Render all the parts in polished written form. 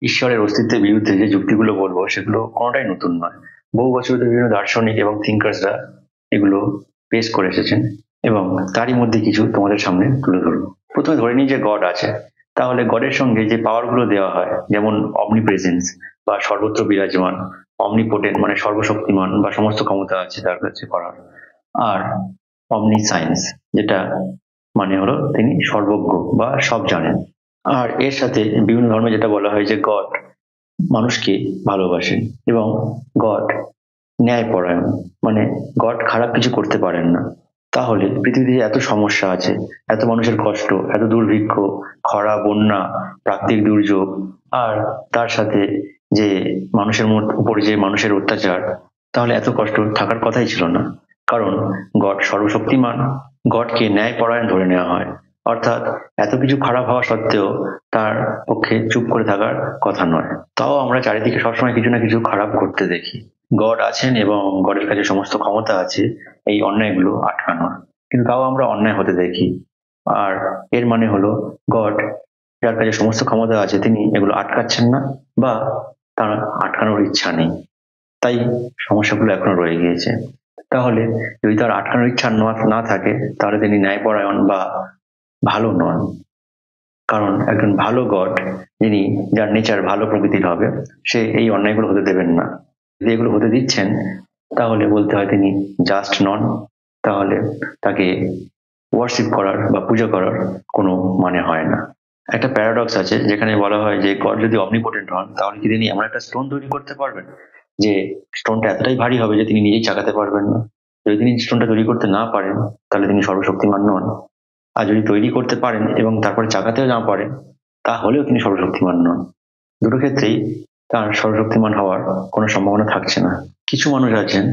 ঈশ্বরের অস্তিত্বের বিরুদ্ধে যে যুক্তিগুলো বলবো সেগুলো কোনোটাই নতুন নয়। বহু বছর ধরে বিভিন্ন দার্শনিক এবং থিঙ্কার্সরা এগুলো পেশ করে এসেছেন এবং তারই মধ্যে কিছু তোমাদের সামনে তুলে ধরবো। প্রথমে ধরে নিই যে গড আছে, তাহলে গডের সঙ্গে যে পাওয়ারগুলো দেওয়া হয়, যেমন অমনিপ্রেজেন্স বা সর্বত্র বিরাজমান, অমনিপোটেন্ট মানে সর্বশক্তিমান বা সমস্ত ক্ষমতা আছে তার কাছে করার, আর অমনি সায়েন্স যেটা মানে হলো তিনি সর্বজ্ঞ বা সব জানেন। আর এর সাথে বিভিন্ন ধর্মে যেটা বলা হয় যে গড মানুষকে ভালোবাসেন এবং গড ন্যায়পরায়ণ, মানে গড খারাপ কিছু করতে পারেন না। তাহলে পৃথিবীতে এত সমস্যা আছে, এত মানুষের কষ্ট, এত দুর্ভিক্ষ, খরা, বন্যা, প্রাকৃতিক দুর্যোগ, আর তার সাথে যে মানুষের উপরে যে মানুষের অত্যাচার, তাহলে এত কষ্ট থাকার কথাই ছিল না। কারণ গড সর্বশক্তিমান, গডকে ন্যায়পরায়ণ ধরে নেওয়া হয়। অর্থাৎ এত কিছু খারাপ হওয়া সত্ত্বেও তার পক্ষে চুপ করে থাকার কথা নয়। তাও আমরা চারিদিকে সবসময় কিছু না কিছু খারাপ ঘটতে দেখি। গড আছেন এবং গডের কাছে সমস্ত ক্ষমতা আছে এই অন্যায়গুলো আটকানোর, কিন্তু তাও আমরা অন্যায় হতে দেখি। আর এর মানে হলো গড, যার কাছে সমস্ত ক্ষমতা আছে, তিনি এগুলো আটকাচ্ছেন না বা তার আটকানোর ইচ্ছা নেই, তাই সমস্যাগুলো এখনো রয়ে গিয়েছে। তাহলে যদি তার আটকানোর ইচ্ছা না থাকে, তাহলে তিনি ন্যায়পরায়ণ বা ভালো নন। কারণ একজন ভালো গড, যিনি যার নেচার ভালো প্রকৃতির হবে, সে এই অন্যায়গুলো হতে দেবেন না। যদি এগুলো হতে দিচ্ছেন, তাহলে বলতে হয় তিনি জাস্ট নন। তাহলে তাকে ওয়ার্শিপ করার বা পূজা করার কোনো মানে হয় না। একটা প্যারাডক্স আছে যেখানে বলা হয় যে গড যদি অমনিপোটেন্ট হন, তাহলে কি তিনি এমন একটা স্টোন তৈরি করতে পারবেন যে স্টোনটা এতটাই ভারী হবে যে তিনি নিজেই চাকাতে পারবেন না? যদি তিনি স্টোনটা তৈরি করতে না পারেন, তাহলে তিনি সর্বশক্তিমান নন। আর যদি তৈরি করতে পারেন এবং তারপরে চাকাতেও না পারেন, তাহলেও তিনি সর্বশক্তিমান নন। দুটো ক্ষেত্রেই তার সর্বশক্তিমান হওয়ার কোনো সম্ভাবনা থাকছে না। কিছু মানুষ আছেন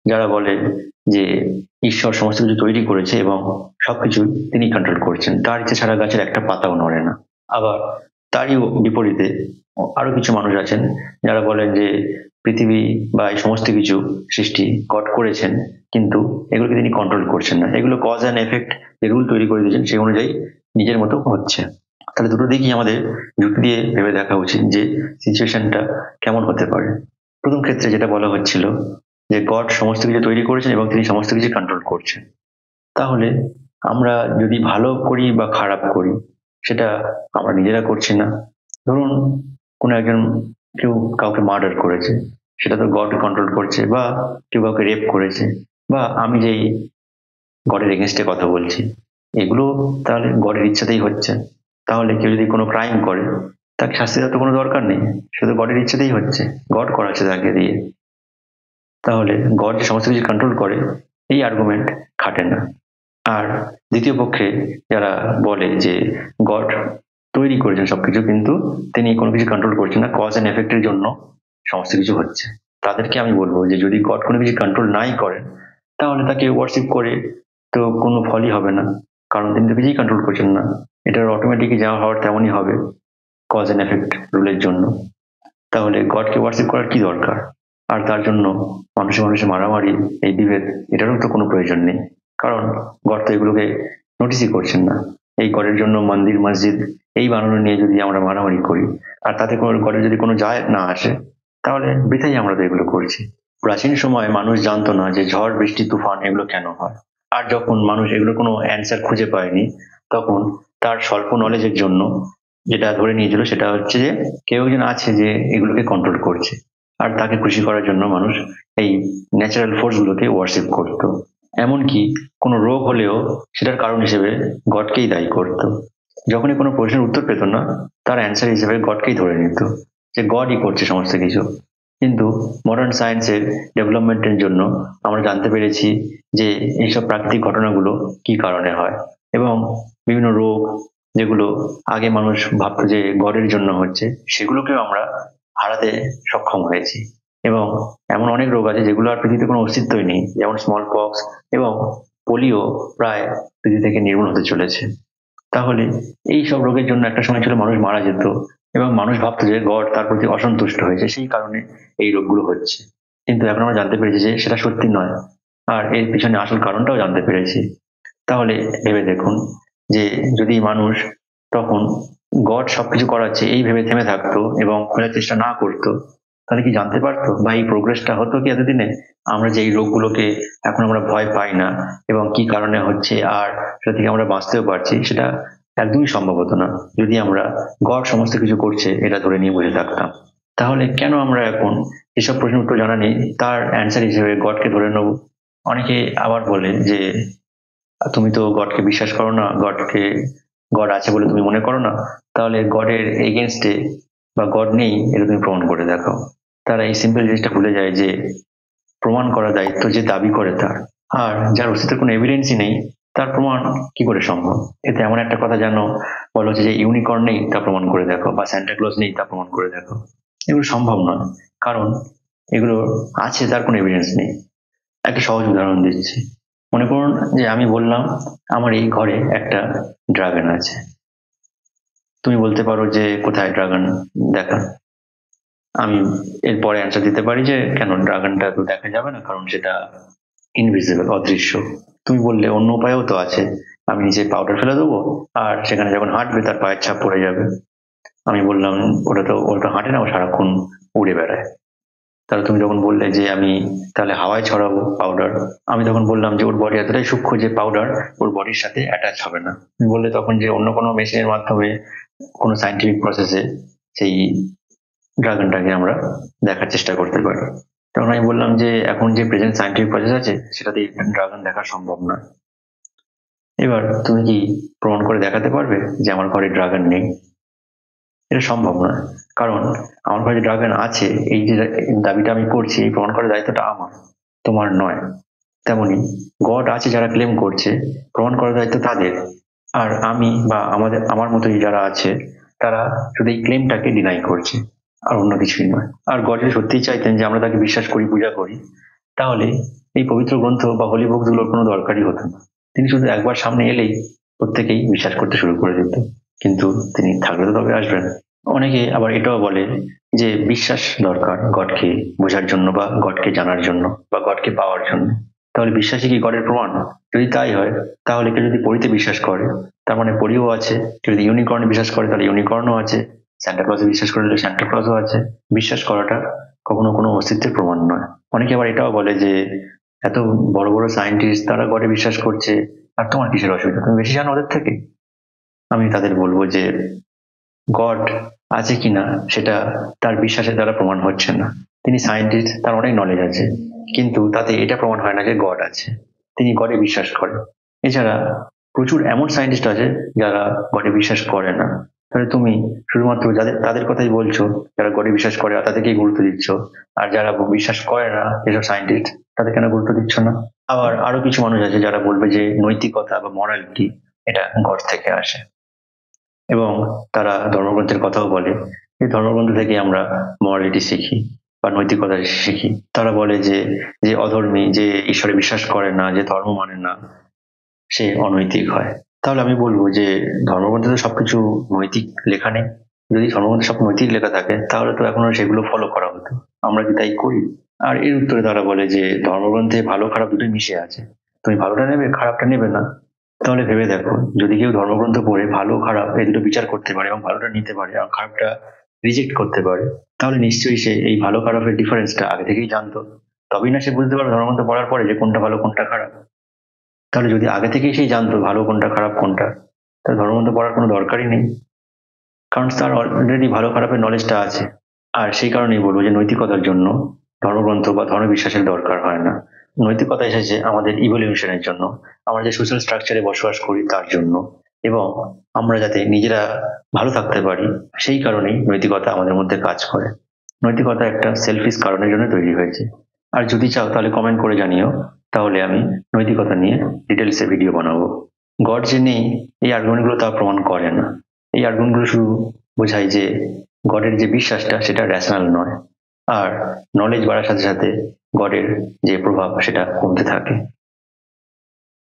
যারা বলে যে ঈশ্বর সমস্ত কিছু তৈরি করেছে এবং সবকিছু তিনি কন্ট্রোল করছেন, তার ইচ্ছে ছাড়া গাছের একটা পাতাও নড়ে না। আবার তারই বিপরীতে আরো কিছু মানুষ আছেন যারা বলেন যে পৃথিবী বা এই সমস্ত কিছু সৃষ্টি গড করেছেন, কিন্তু এগুলোকে তিনি কন্ট্রোল করছেন না, এগুলো কজ অ্যান্ড এফেক্ট যে রুল তৈরি করে দিয়েছেন সেই অনুযায়ী নিজের মতো হচ্ছে। তাহলে দুটো দিকই আমাদের যুক্তি দিয়ে ভেবে দেখা উচিত যে সিচুয়েশনটা কেমন হতে পারে। প্রথম ক্ষেত্রে যেটা বলা হচ্ছিল যে গড সমস্ত কিছু তৈরি করেছেন এবং তিনি সমস্ত কিছু কন্ট্রোল করছেন, তাহলে আমরা যদি ভালো করি বা খারাপ করি সেটা আমরা নিজেরা করছি না। ধরুন কোনো একজন কেউ কাউকে মার্ডার করেছে, সেটা তো গড কন্ট্রোল করছে, বা কেউ কাউকে রেপ করেছে, বা আমি যেই গডের এগেনস্টে কথা বলছি, এগুলো তাহলে গডের ইচ্ছাতেই হচ্ছে। তাহলে কেউ যদি কোনো ক্রাইম করে, তাকে শাস্তি দেওয়ার তো কোনো দরকার নেই, শুধু গডের ইচ্ছাতেই হচ্ছে, গড করাচ্ছে তাকে দিয়ে। তাহলে গড যে সমস্ত কিছু কন্ট্রোল করে, এই আর্গুমেন্ট খাটে না। আর দ্বিতীয় পক্ষে যারা বলে যে গড তৈরি করেছেন সবকিছু, কিন্তু তিনি কোনো কিছু কন্ট্রোল করছেন না, কজ অ্যান্ড এফেক্টের জন্য সমস্ত কিছু হচ্ছে, তাদেরকে আমি বলবো যে যদি গড কোনো কিছু কন্ট্রোল নাই করেন, তাহলে তাকে ওয়ার্শিপ করে তো কোনো ফলই হবে না, কারণ তিনি তো কিছুই কন্ট্রোল করছেন না। এটার অটোমেটিকই যা হওয়ার তেমনই হবে, কজ অ্যান্ড এফেক্ট রুলের জন্য। তাহলে গডকে ওয়ার্শিপ করার কি দরকার? আর তার জন্য মানুষে মানুষে মারামারি, এই বিভেদ, এটারও তো কোনো প্রয়োজন নেই, কারণ গড তো এগুলোকে নোটিসই করছেন না। এই গডের জন্য মন্দির মসজিদ এই বানানো নিয়ে যদি আমরা মারামারি করি, আর তাতে কোনো গডের যদি কোনো যায় না আসে, তাহলে বৃথাই আমরা তো এগুলো করছি। প্রাচীন সময়ে মানুষ জানতো না যে ঝড় বৃষ্টি তুফান এগুলো কেন হয়। আর যখন মানুষ এগুলো কোনো অ্যান্সার খুঁজে পায়নি, তখন তার স্বল্প নলেজের জন্য যেটা ধরে নিয়েছিল সেটা হচ্ছে যে কেউ একজন আছে যে এগুলোকে কন্ট্রোল করছে, আর তাকে খুশি করার জন্য মানুষ এই ন্যাচারাল ফোর্স গুলোকে ওয়ার্শিপ করত। এমনকি কোনো রোগ হলেও সেটার কারণ হিসেবে গডকেই দায়ী করত। যখনই কোনো প্রশ্নের উত্তর পেত না, তার অ্যান্সার হিসেবে গডকেই ধরে নিত যে গডই করছে সমস্ত কিছু। কিন্তু মডার্ন সায়েন্সের ডেভেলপমেন্টের জন্য আমরা জানতে পেরেছি যে এইসব প্রাকৃতিক ঘটনাগুলো কি কারণে হয়, এবং বিভিন্ন রোগ যেগুলো আগে মানুষ ভাবতো যে গডের জন্য হচ্ছে, সেগুলোকেও আমরা হারাতে সক্ষম হয়েছি। এবং এমন অনেক রোগ আছে যেগুলো আর পৃথিবীতে কোনো অস্তিত্বই নেই, যেমন স্মল পক্স এবং পোলিও প্রায় পৃথিবী থেকে নির্মূল হতে চলেছে। তাহলে এই সব রোগের জন্য একটা সময় ছিল মানুষ মারা যেত, এবং মানুষ ভাবতো যে গড তার প্রতি অসন্তুষ্ট হয়েছে, সেই কারণে এই রোগগুলো হচ্ছে। কিন্তু এখন আমরা জানতে পেরেছি যে সেটা সত্যি নয়, আর এর পিছনে আসল কারণটাও জানতে পেরেছি। তাহলে ভেবে দেখুন যে যদি মানুষ তখন গড সবকিছু করাচ্ছে এই ভেবে থেমে থাকতো এবং খোঁজার চেষ্টা না করতো, তাহলে কি জানতে পারতো বা এই প্রোগ্রেসটা হতো কি এতদিনে? আমরা যে এই রোগগুলোকে এখন আমরা ভয় পাই না এবং কি কারণে হচ্ছে আর সেটা থেকে আমরা বাঁচতেও পারছি, সেটা একদমই সম্ভব হতো না যদি আমরা গড সমস্ত কিছু করছে এটা ধরে নিয়ে বসে থাকতাম। তাহলে কেন আমরা এখন এসব প্রশ্নের উত্তর জানা নেই তার অ্যান্সার হিসেবে গডকে ধরে নেব? অনেকে আবার বলে যে তুমি তো গডকে বিশ্বাস করো না, গড আছে বলে তুমি মনে করো না, তাহলে গডের এগেনস্টে বা গড নেই এটা তুমি প্রমাণ করে দেখাও। তারা এই সিম্পল জিনিসটা ভুলে যায় যে প্রমাণ করার দায়িত্ব যে দাবি করে তার, আর যার অস্তিত্বের কোনো এভিডেন্সই নেই তার প্রমাণ কি করে সম্ভব? এতে এমন একটা কথা জানো বলা হচ্ছে যে ইউনিকর্ন নেই তা প্রমাণ করে দেখো বা স্যান্টা ক্লজ নেই তা প্রমাণ করে দেখো। এগুলো সম্ভব নয়, কারণ এগুলো আছে তার কোনো এভিডেন্স নেই। একটা সহজ উদাহরণ দিচ্ছি। মনে করুন যে আমি বললাম আমার এই ঘরে একটা ড্রাগন আছে। তুমি বলতে পারো যে কোথায় ড্রাগন, দেখা। আমি এরপরে অ্যান্সার দিতে পারি যে কেন ড্রাগনটা তো দেখা যাবে না, কারণ সেটা ইনভিজিবল, অদৃশ্য। তুমি বললে অন্য উপায়ও তো আছে, আমি নিচে পাউডার ফেলে দেবো আর সেখানে যখন হাঁটবে তার পায়ের ছাপ পড়ে যাবে। আমি বললাম ওটা হাঁটে না, ও সারাক্ষণ উড়ে বেড়ায়। তাহলে তুমি যখন বললে যে আমি তাহলে হাওয়ায় ছড়াবো পাউডার, আমি তখন বললাম যে ওর বডি এতটাই সূক্ষ্ম যে পাউডার ওর বডির সাথে অ্যাটাচ হবে না। তুমি বললে তখন যে অন্য কোনো মেশিনের মাধ্যমে কোনো সাইন্টিফিক প্রসেসে সেই ড্রাগনটাকে আমরা দেখার চেষ্টা করতে পারি। তখন আমি বললাম যে এখন যে প্রেজেন্ট সাইন্টিফিক প্রসেস আছে সেটাতে ড্রাগন দেখা সম্ভব না। এবার তুমি কি প্রমাণ করে দেখাতে পারবে যে আমার ঘরে ড্রাগন নেই? এটা সম্ভব নয়, কারণ আমার ঘরে ড্রাগন আছে এই যে দাবিটা আমি করছি, এই প্রমাণ করার দায়িত্বটা আমার, তোমার নয়। তেমনি গড আছে যারা ক্লেম করছে, প্রমাণ করার দায়িত্ব তাদের। আর আমি বা আমার মতোই যারা আছে তারা শুধু এই ক্লেমটাকে ডিনাই করছে, আর অন্য কিছুই নয়। আর গড যদি সত্যিই চাইতেন যে আমরা তাকে বিশ্বাস করি, পূজা করি, তাহলে এই পবিত্র গ্রন্থ বা হোলি বুকসগুলোর কোনো দরকারই হতো না। তিনি শুধু একবার সামনে এলেই প্রত্যেকেই বিশ্বাস করতে শুরু করে দিত, কিন্তু তিনি থাকলে তো তবে আসবেন। অনেকে আবার এটাও বলে যে বিশ্বাস দরকার গডকে বোঝার জন্য বা গডকে জানার জন্য বা গডকে পাওয়ার জন্য। তাহলে বিশ্বাসই কি গডের প্রমাণ? যদি তাই হয় তাহলে কেউ যদি পরীতে বিশ্বাস করে তার মানে পরীও আছে, কেউ যদি ইউনিকর্নে বিশ্বাস করে তাহলে ইউনিকর্নও আছে, সান্টা ক্লজে বিশ্বাস করলে সান্টা ক্লজও আছে। বিশ্বাস করাটা কখনো কোনো অস্তিত্বের প্রমাণ নয়। অনেকে আবার এটাও বলে যে এত বড় বড় সায়েন্টিস্ট তারা গডে বিশ্বাস করছে, আর তোমার কিসের অসুবিধা, তুমি বেশি জানো ওদের থেকে? আমি তাদের বলবো যে গড আছে কিনা সেটা তার বিশ্বাসের দ্বারা প্রমাণ হচ্ছে না। তিনি সায়েন্টিস্ট, তার অনেক নলেজ আছে, কিন্তু তাতে এটা প্রমাণ হয় না যে গড আছে। তিনি গডে বিশ্বাস করেন। এছাড়া প্রচুর এমন সায়েন্টিস্ট আছে যারা গডে বিশ্বাস করে না। তাহলে তুমি শুধুমাত্র তাদের কথাই বলছো, যারা গডে বিশ্বাস করে আর তাদেরকেই গুরুত্ব দিচ্ছ, আর যারা বিশ্বাস করে না যেসব সায়েন্টিস্ট তাদের কেন গুরুত্ব দিচ্ছ না? আবার আরো কিছু মানুষ আছে যারা বলবে যে নৈতিকতা বা মরালিটি এটা গড থেকে আসে, এবং তারা ধর্মগ্রন্থের কথাও বলে এই ধর্মগ্রন্থ থেকে আমরা মরালিটি শিখি বা নৈতিকতা শিখি। তারা বলে যে যে অধর্মী, যে ঈশ্বরে বিশ্বাস করে না, যে ধর্ম মানে না, সে অনৈতিক হয়। তাহলে আমি বলবো যে ধর্মগ্রন্থে তো সবকিছু নৈতিক লেখা নেই। যদি ধর্মগ্রন্থে সব নৈতিক লেখা থাকে তাহলে তো এখন আর সেগুলো ফলো করা হতো, আমরা কি তাই করি? আর এর উত্তরে তারা বলে যে ধর্মগ্রন্থে ভালো খারাপ দুটোই মিশে আছে, তুমি ভালোটা নেবে, খারাপটা নেবে না। তাহলে ভেবে দেখো, যদি কেউ ধর্মগ্রন্থ পড়ে ভালো খারাপ এই দুটো বিচার করতে পারে এবং ভালোটা নিতে পারে আর খারাপটা রিজেক্ট করতে পারে, তাহলে নিশ্চয়ই সে এই ভালো খারাপের ডিফারেন্সটা আগে থেকেই জানতো। তবেই না সে বুঝতে পারবে ধর্মগ্রন্থ পড়ার পরে যে কোনটা ভালো কোনটা খারাপ। তাহলে যদি আগে থেকেই সেই জানতো ভালো কোনটা খারাপ কোনটা, তাহলে ধর্মগ্রন্থ পড়ার কোনো দরকারই নেই, কারণ তার অলরেডি ভালো খারাপের নলেজটা আছে। আর সেই কারণেই বলবো যে নৈতিকতার জন্য ধর্মগ্রন্থ বা ধর্ম বিশ্বাসের দরকার হয় না। নৈতিকতা এসেছে আমাদের ইভলিউশনের জন্য, আমরা যে সোশ্যাল স্ট্রাকচারে বসবাস করি তার জন্য, এবং আমরা যাতে নিজেরা ভালো থাকতে পারি সেই কারণেই নৈতিকতা আমাদের মধ্যে কাজ করে। নৈতিকতা একটা সেলফিশ কারণের জন্য তৈরি হয়েছে। আর যদি চাও তাহলে কমেন্ট করে জানিও, তাহলে আমি নৈতিকতা নিয়ে ডিটেলসে ভিডিও বানাবো। গড যে নেই এই আর্গুমেন্টগুলো তা প্রমাণ করে না। এই আর্গুমেন্টগুলো শুধু বোঝায় যে গডের যে বিশ্বাসটা সেটা রেশনাল নয়, আর নলেজ বাড়ার সাথে সাথে গডের যে প্রভাব সেটা কমতে থাকে।